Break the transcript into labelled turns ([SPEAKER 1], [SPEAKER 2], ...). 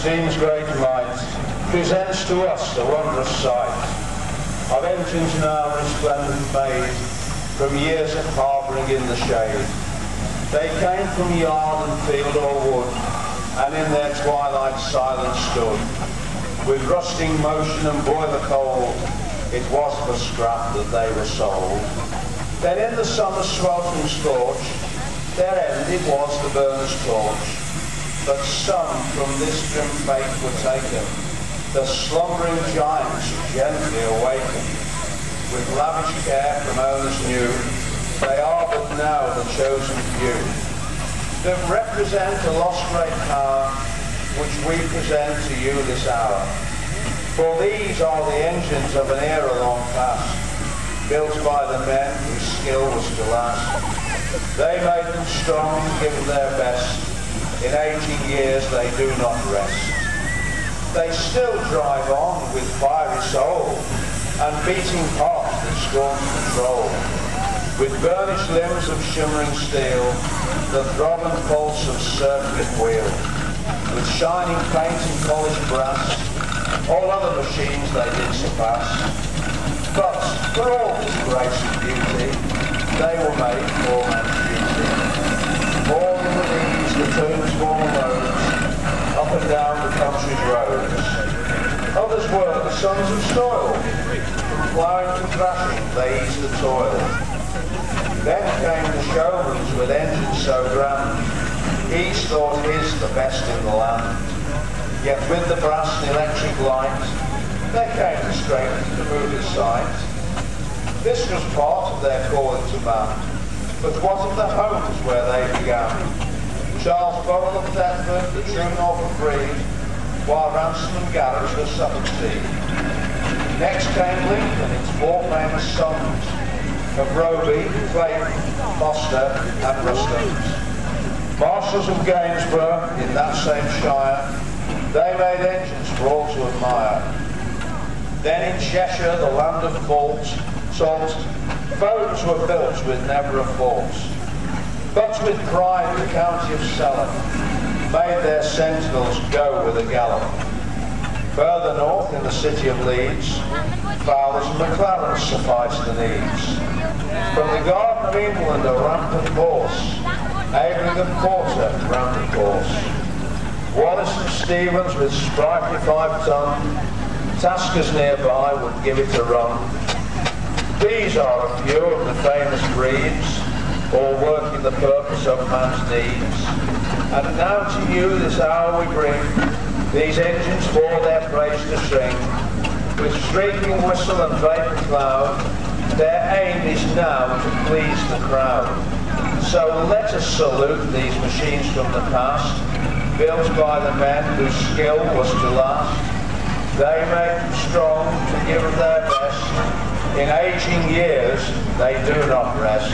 [SPEAKER 1] steam's great might presents to us the wondrous sight of engines now resplendent made from years of harbouring in the shade. They came from yard and field or wood, and in their twilight silence stood. With rusting motion and boiler cold, it was for scrap that they were sold. Then in the summer's sweltering scorch, their end it was the burner's torch. But some from this grim fate were taken, the slumbering giants gently awakened. With lavish care from owners new, they are but now the chosen few, that represent a lost great power, which we present to you this hour. For these are the engines of an era long past, built by the men whose skill was to last. They made them strong to give their best. In aging years they do not rest. They still drive on with fiery soul, and beating heart that scorns control. With burnished limbs of shimmering steel, the throb and pulse of circuit wheel. With shining paint and polished brass, all other machines they did surpass. But for all this grace and beauty, they were made for man's duty. Born with ease the tunes form roads, up and down the country's roads. Others were the sons of soil, from ploughing to thrashing they eased the toil. Then came the showmans with engines so grand, each thought his the best in the land. Yet with the brass and electric light, there came the strength to move his sight. This was part of their calling to man, but what of the homes where they began? Charles Burrell of Thetford, the true Norfolk breed, while Ransom and Garrett were Suffolk seed. Next came Lincoln, its four famous sons, of Roby, Clayton, Foster and Rustums. Marshals of Gainsborough, in that same shire, they made engines for all to admire. Then in Cheshire, the land of salt, boats were built with never a fault. But with pride the county of Salop made their sentinels go with a gallop. Further north, in the city of Leeds, Fowlers and McLarens sufficed the needs. From the Garden of England a rampant horse, Aveling and Porter ran the course. Wallace and Stevens with sprightly 5-ton, Taskers nearby would give it a run. These are a few of the famous breeds, all working the purpose of man's needs. And now to you this hour we bring these engines for their praise to sing. With shrieking whistle and vapour cloud, their aim is now to please the crowd. So let us salute these machines from the past, built by the men whose skill was to last. They made them strong to give their best. In aging years they do not rest.